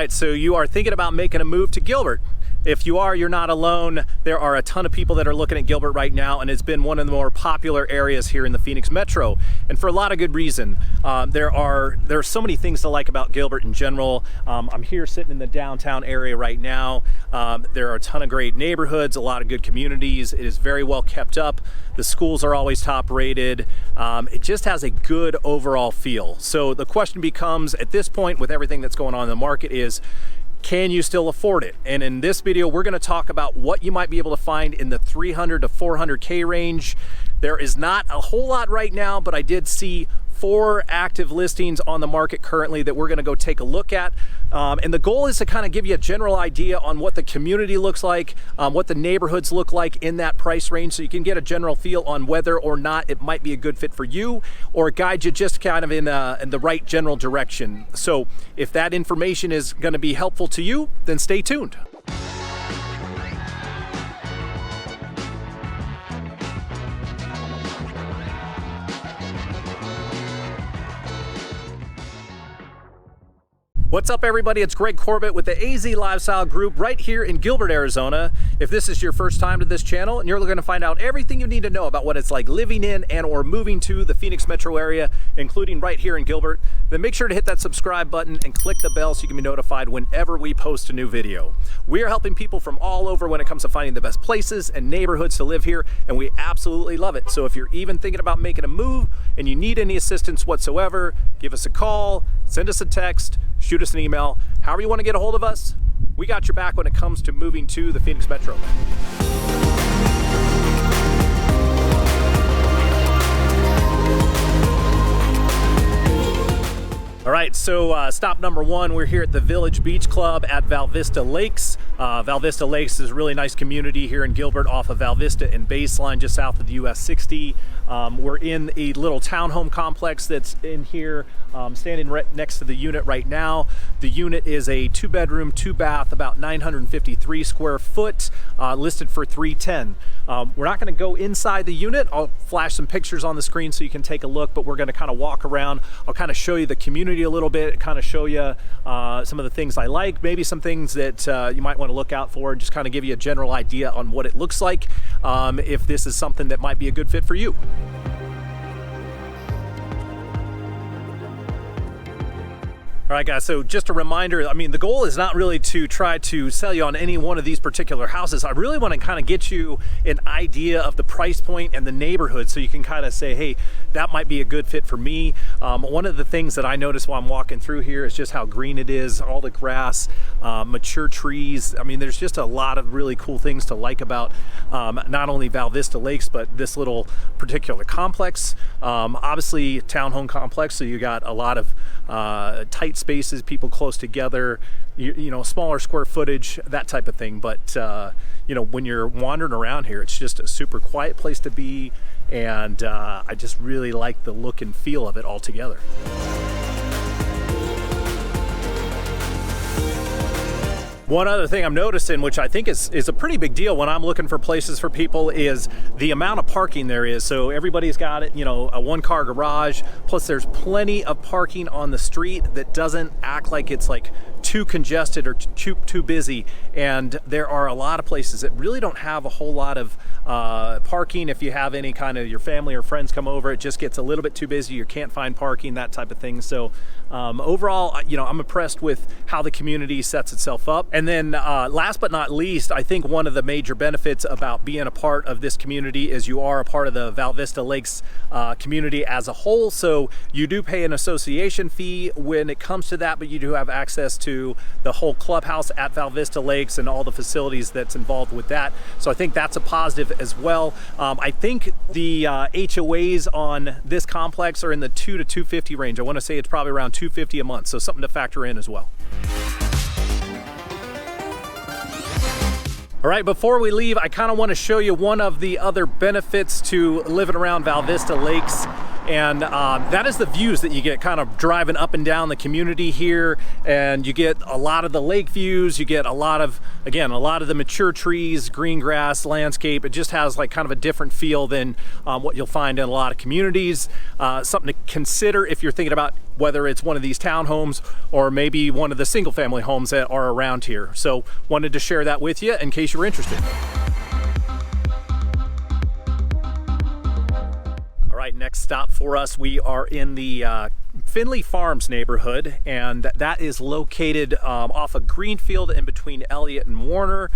right, so you are thinking about making a move to Gilbert. If you are, you're not alone. There are a ton of people that are looking at Gilbert right now, and it's been one of the more popular areas here in the Phoenix Metro, and for a lot of good reason. There are so many things to like about Gilbert in general. I'm here sitting in the downtown area right now. There are a ton of great neighborhoods, a lot of good communities. It is very well kept up. The schools are always top rated. It just has a good overall feel. So the question becomes, at this point, with everything that's going on in the market, is can you still afford it? And in this video, we're going to talk about what you might be able to find in the 300 to 400K range. There is not a whole lot right now, but I did see 4 active listings on the market currently that we're going to go take a look at. And the goal is to kind of give you a general idea on what the community looks like, what the neighborhoods look like in that price range, so you can get a general feel on whether or not it might be a good fit for you, or guide you just kind of in the right general direction. So if that information is going to be helpful to you, then stay tuned. What's up, everybody? It's Greg Corbett with the AZ Lifestyle Group right here in Gilbert, Arizona. If this is your first time to this channel and you're going to find out everything you need to know about what it's like living in and or moving to the Phoenix metro area, including right here in Gilbert, then make sure to hit that subscribe button and click the bell so you can be notified whenever we post a new video. We are helping people from all over when it comes to finding the best places and neighborhoods to live here, and we absolutely love it. So if you're even thinking about making a move and you need any assistance whatsoever, give us a call, send us a text, shoot us an email, however you want to get a hold of us. We got your back when it comes to moving to the Phoenix Metro. All right, so stop number 1, we're here at the Village Beach Club at Val Vista Lakes. Val Vista Lakes is a really nice community here in Gilbert off of Val Vista and Baseline, just south of the US 60. We're in a little townhome complex that's in here, standing right next to the unit right now. The unit is a 2-bedroom, 2-bath, about 953 square foot, listed for $310. We're not going to go inside the unit. I'll flash some pictures on the screen so you can take a look, but we're going to kind of walk around. I'll kind of show you the community a little bit, kind of show you some of the things I like, maybe some things that you might want to look out for, and just kind of give you a general idea on what it looks like, if this is something that might be a good fit for you. All right, guys, so just a reminder, I mean, the goal is not really to try to sell you on any one of these particular houses. I really want to kind of get you an idea of the price point and the neighborhood so you can kind of say, hey, that might be a good fit for me. One of the things that I notice while I'm walking through here is just how green it is, all the grass, mature trees. I mean, there's just a lot of really cool things to like about not only Val Vista Lakes, but this little particular complex. Obviously, townhome complex, so you got a lot of tight spaces, people close together, you know, smaller square footage, that type of thing. But you know, when you're wandering around here, it's just a super quiet place to be, and I just really like the look and feel of it all together. One other thing I'm noticing, which I think is a pretty big deal when I'm looking for places for people, is the amount of parking there is. So everybody's got it, you know, a 1-car garage, plus there's plenty of parking on the street that doesn't act like it's like too congested or too busy. And there are a lot of places that really don't have a whole lot of parking. If you have any kind of your family or friends come over, it just gets a little bit too busy, you can't find parking, that type of thing. So overall, you know, I'm impressed with how the community sets itself up. And then last but not least, I think one of the major benefits about being a part of this community is you are a part of the Val Vista Lakes community as a whole. So you do pay an association fee when it comes to that, but you do have access to the whole clubhouse at Val Vista Lakes and all the facilities that's involved with that. So I think that's a positive as well. I think the HOAs on this complex are in the $200 to $250 range. I want to say it's probably around $250 a month, so something to factor in as well. All right, before we leave, I kind of want to show you one of the other benefits to living around Val Vista Lakes. And that is the views that you get kind of driving up and down the community here. And you get a lot of the lake views, you get a lot of, again, a lot of the mature trees, green grass, landscape. It just has like kind of a different feel than what you'll find in a lot of communities. Something to consider if you're thinking about whether it's one of these townhomes or maybe one of the single family homes that are around here. So wanted to share that with you in case you were interested. All right, next stop for us, we are in the Finley Farms neighborhood, and that is located off of Greenfield in between Elliott and Warner.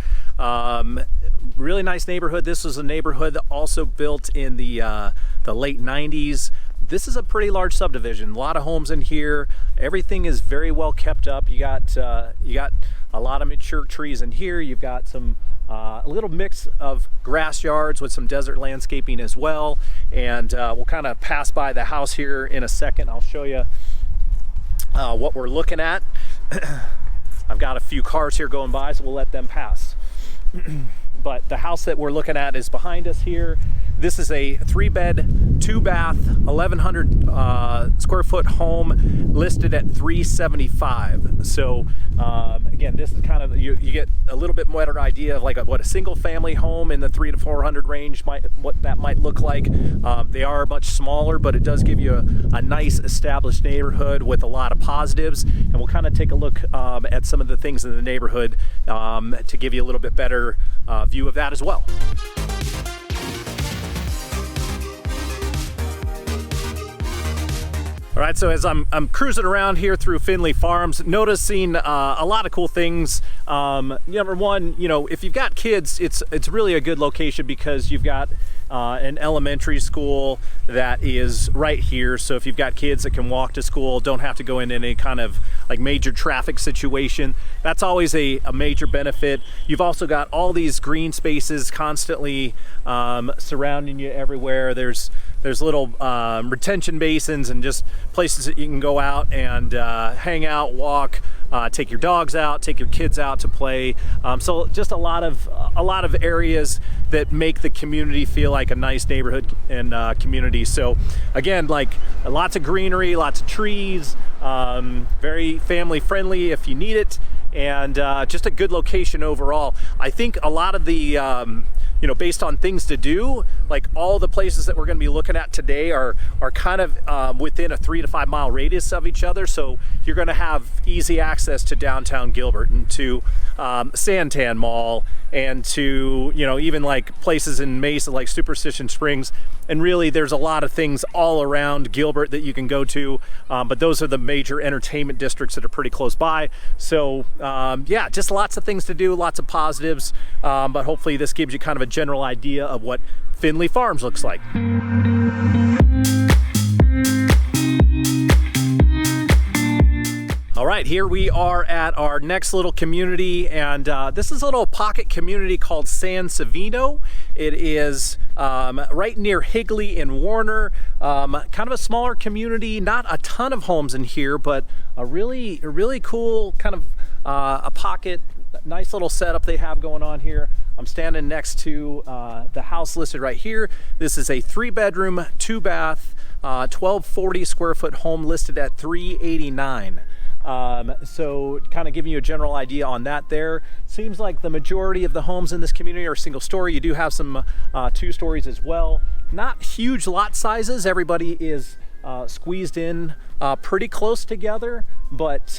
Really nice neighborhood. This was a neighborhood also built in the late 90s. This is a pretty large subdivision, a lot of homes in here. Everything is very well kept up. You got a lot of mature trees in here. You've got some a little mix of grass yards with some desert landscaping as well. And we'll kind of pass by the house here in a second. I'll show you what we're looking at. I've got a few cars here going by, so we'll let them pass. But the house that we're looking at is behind us here. This is a 3-bed, 2-bath, 1,100 square foot home listed at $375. So again, this is kind of, you get a little bit better idea of like what a single family home in the 300 to 400 range what that might look like. They are much smaller, but it does give you a nice established neighborhood with a lot of positives. And we'll kind of take a look at some of the things in the neighborhood to give you a little bit better view of that as well. All right, so as I'm cruising around here through Finley Farms, noticing a lot of cool things. Number one, if you've got kids, it's really a good location because you've got an elementary school that is right here. So if you've got kids that can walk to school, don't have to go in any kind of like major traffic situation, that's always a major benefit. You've also got all these green spaces constantly surrounding you everywhere. There's little retention basins and just places that you can go out and hang out, walk, take your dogs out, take your kids out to play. So just a lot of areas that make the community feel like a nice neighborhood and community. So again, like lots of greenery, lots of trees, very family friendly if you need it, and just a good location overall. I think a lot of the based on things to do, like all the places that we're going to be looking at today are kind of within a 3 to 5 mile radius of each other. So you're going to have easy access to downtown Gilbert and to Santan Mall and to, even like places in Mesa like Superstition Springs. And really there's a lot of things all around Gilbert that you can go to, but those are the major entertainment districts that are pretty close by. So yeah, just lots of things to do, lots of positives, but hopefully this gives you kind of a general idea of what Finley Farms looks like. All right, here we are at our next little community, and this is a little pocket community called San Savino. It is right near Higley and Warner. Kind of a smaller community, not a ton of homes in here, but a really cool kind of a pocket, nice little setup they have going on here. I'm standing next to the house listed right here. This is a 3-bedroom, 2-bath, 1240 square foot home listed at $389. So kind of giving you a general idea on that there. Seems like the majority of the homes in this community are single story. You do have some 2 stories as well. Not huge lot sizes. Everybody is squeezed in pretty close together, but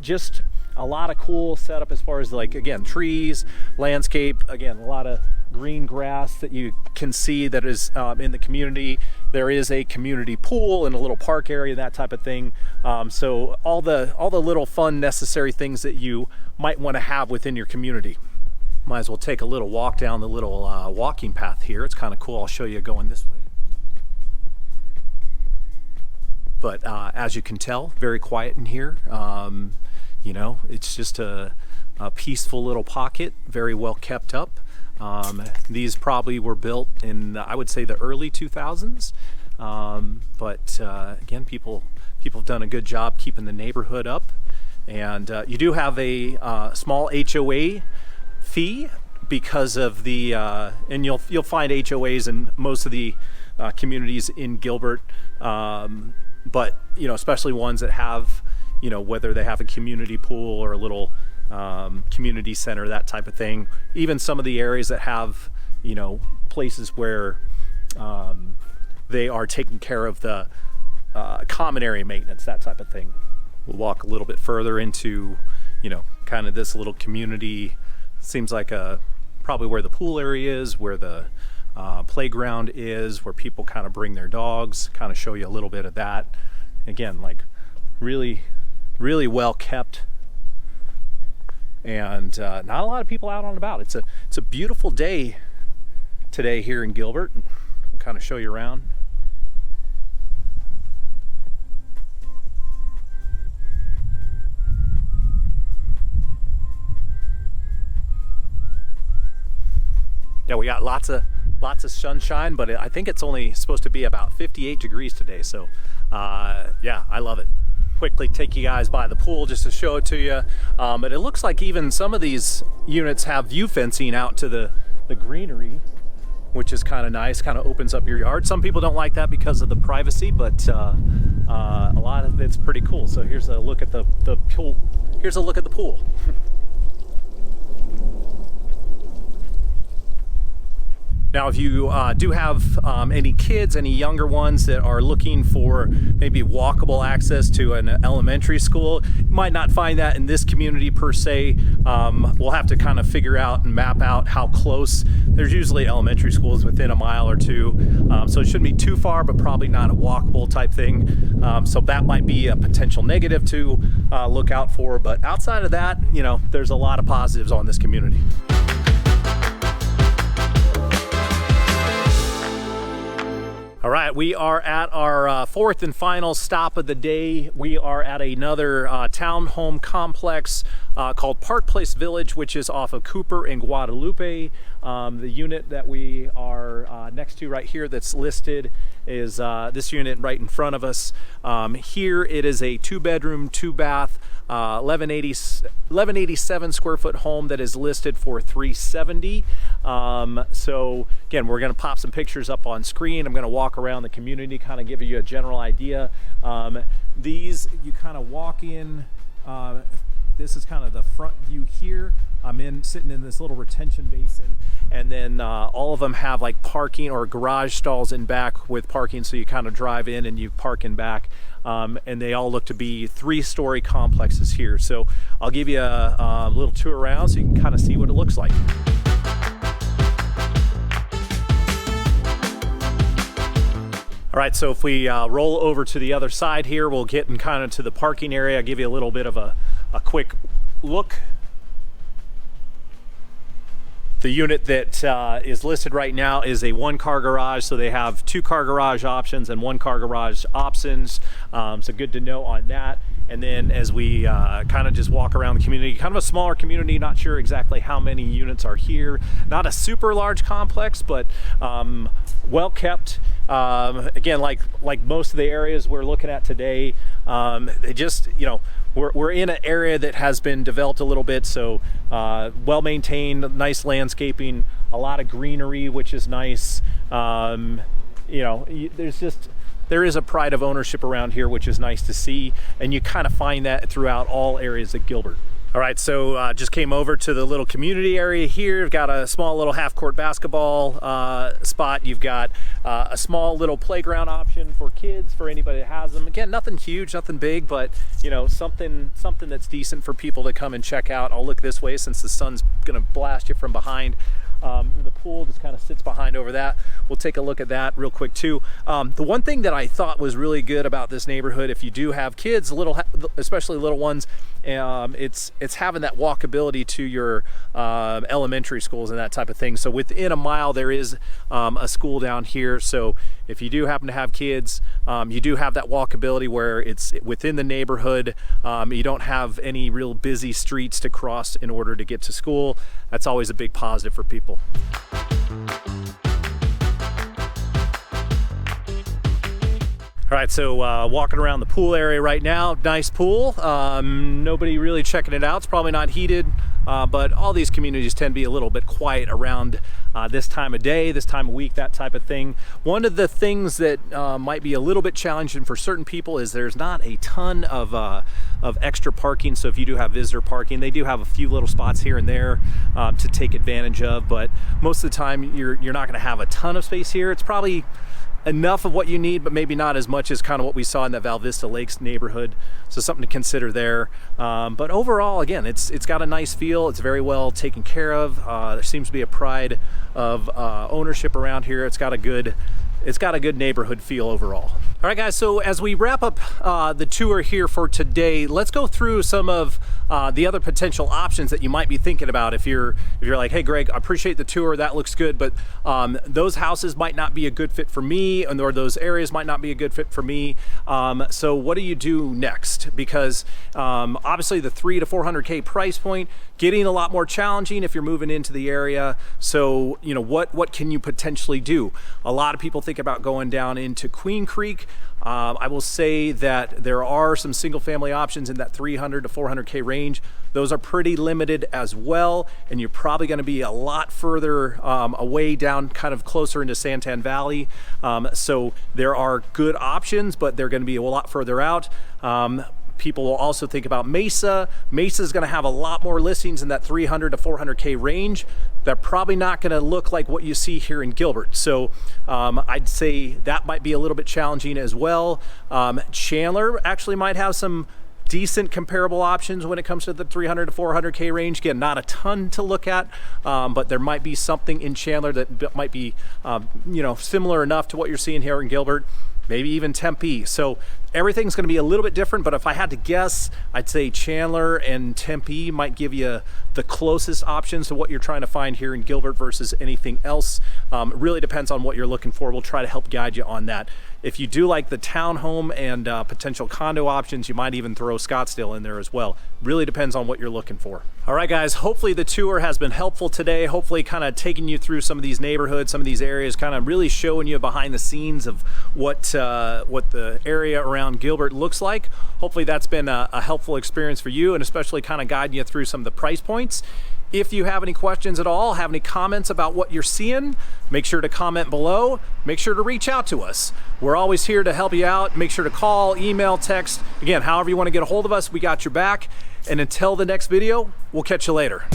just a lot of cool setup as far as like, again, trees, landscape, again, a lot of green grass that you can see that is in the community. There is a community pool and a little park area, that type of thing. So all the little fun necessary things that you might want to have within your community. Might as well take a little walk down the little walking path here. It's kind of cool. I'll show you going this way. But as you can tell, very quiet in here. It's just a peaceful little pocket, very well kept up. These probably were built in, I would say, the early 2000s. But again, people have done a good job keeping the neighborhood up. And you do have a small HOA fee because of the, and you'll find HOAs in most of the communities in Gilbert, but especially ones that have, whether they have a community pool or a little community center, that type of thing. Even some of the areas that have, places where they are taking care of the common area maintenance, that type of thing. We'll walk a little bit further into, kind of this little community. Seems like probably where the pool area is, where the playground is, where people kind of bring their dogs, kind of show you a little bit of that. Again, like really, really well kept, and not a lot of people out and about. It's a beautiful day today here in Gilbert. I'll kind of show you around. Yeah, we got lots of sunshine, but I think it's only supposed to be about 58 degrees today. So yeah, I love it. Quickly take you guys by the pool just to show it to you. But it looks like even some of these units have view fencing out to the greenery, which is kind of nice, kind of opens up your yard. Some people don't like that because of the privacy, but a lot of it's pretty cool. So here's a look at the pool. Here's a look at the pool. Now, if you do have any kids, any younger ones that are looking for maybe walkable access to an elementary school, you might not find that in this community per se. We'll have to kind of figure out and map out how close. There's usually elementary schools within a mile or two, so it shouldn't be too far, but probably not a walkable type thing. So that might be a potential negative to look out for. But outside of that, there's a lot of positives on this community. All right, we are at our fourth and final stop of the day. We are at another townhome complex called Park Place Village, which is off of Cooper and Guadalupe. The unit that we are next to right here that's listed is this unit right in front of us. Here it is a 2-bedroom, 2-bath, 1187 square foot home that is listed for $370. So again, we're going to pop some pictures up on screen. I'm going to walk around the community, kind of give you a general idea. These, you kind of walk in, this is kind of the front view here. I'm sitting in this little retention basin, and then all of them have like parking or garage stalls in back with parking, so you kind of drive in and you park in back. And they all look to be 3-story complexes here. So I'll give you a little tour around so you can kind of see what it looks like. All right, so if we roll over to the other side here, we'll get in kind of to the parking area. I'll give you a little bit of a quick look. The unit that is listed right now is a 1-car garage, so they have 2-car garage options and 1-car garage options. So good to know on that. And then as we kind of just walk around the community, kind of a smaller community, not sure exactly how many units are here. Not a super large complex, but well kept. Again, like most of the areas we're looking at today, they just, we're in an area that has been developed a little bit, so well maintained, nice landscaping, a lot of greenery, which is nice. There is a pride of ownership around here, which is nice to see, and you kind of find that throughout all areas of Gilbert. All right, so just came over to the little community area here. We've got a small little half-court basketball spot. You've got a small little playground option for kids, for anybody that has them. Again, nothing huge, nothing big, but something that's decent for people to come and check out. I'll look this way since the sun's gonna blast you from behind. The pool just kind of sits behind over that. We'll take a look at that real quick too. The one thing that I thought was really good about this neighborhood, if you do have kids, especially little ones, it's having that walkability to your elementary schools and that type of thing. So within a mile there is a school down here. So if you do happen to have kids, you do have that walkability where it's within the neighborhood. You don't have any real busy streets to cross in order to get to school. That's always a big positive for people. All right, so walking around the pool area right now. Nice pool. Nobody really checking it out. It's probably not heated. but all these communities tend to be a little bit quiet around this time of day, this time of week, that type of thing. One of the things that might be a little bit challenging for certain people is there's not a ton of extra parking. So if you do have visitor parking, they do have a few little spots here and there to take advantage of, but most of the time you're not going to have a ton of space here. It's probably enough of what you need, but maybe not as much as kind of what we saw in that Val Vista Lakes neighborhood. So something to consider there. But overall, again, it's got a nice feel. It's very well taken care of. There seems to be a pride of ownership around here. It's got a good neighborhood feel overall. All right, guys, so as we wrap up the tour here for today, let's go through some of the other potential options that you might be thinking about. If you're like, hey, Greg, I appreciate the tour, that looks good, but those houses might not be a good fit for me, or those areas might not be a good fit for me. So what do you do next? Because obviously the 300 to 400K price point, getting a lot more challenging if you're moving into the area. So, you know, what can you potentially do? A lot of people think about going down into Queen Creek. I will say that there are some single family options in that 300 to 400K range. Those are pretty limited as well, and you're probably going to be a lot further away down, kind of closer into Santan Valley. So there are good options, but they're going to be a lot further out. People will also think about Mesa. Mesa is going to have a lot more listings in that 300 to 400K range. They're probably not going to look like what you see here in Gilbert. So I'd say that might be a little bit challenging as well. Chandler actually might have some decent comparable options when it comes to the 300 to 400K range. Again, not a ton to look at, but there might be something in Chandler that might be similar enough to what you're seeing here in Gilbert. Maybe even Tempe. So everything's going to be a little bit different, but if I had to guess, I'd say Chandler and Tempe might give you the closest options to what you're trying to find here in Gilbert versus anything else. It really depends on what you're looking for. We'll try to help guide you on that. If you do like the townhome and potential condo options, you might even throw Scottsdale in there as well. Really depends on what you're looking for. All right, guys, hopefully the tour has been helpful today. Hopefully kind of taking you through some of these neighborhoods, some of these areas, kind of really showing you behind the scenes of what the area around Gilbert looks like. Hopefully that's been a helpful experience for you, and especially kind of guiding you through some of the price points. If you have any questions at all, have any comments about what you're seeing, make sure to comment below. Make sure to reach out to us. We're always here to help you out. Make sure to call, email, text. Again, however you want to get a hold of us, we got your back. And until the next video, we'll catch you later.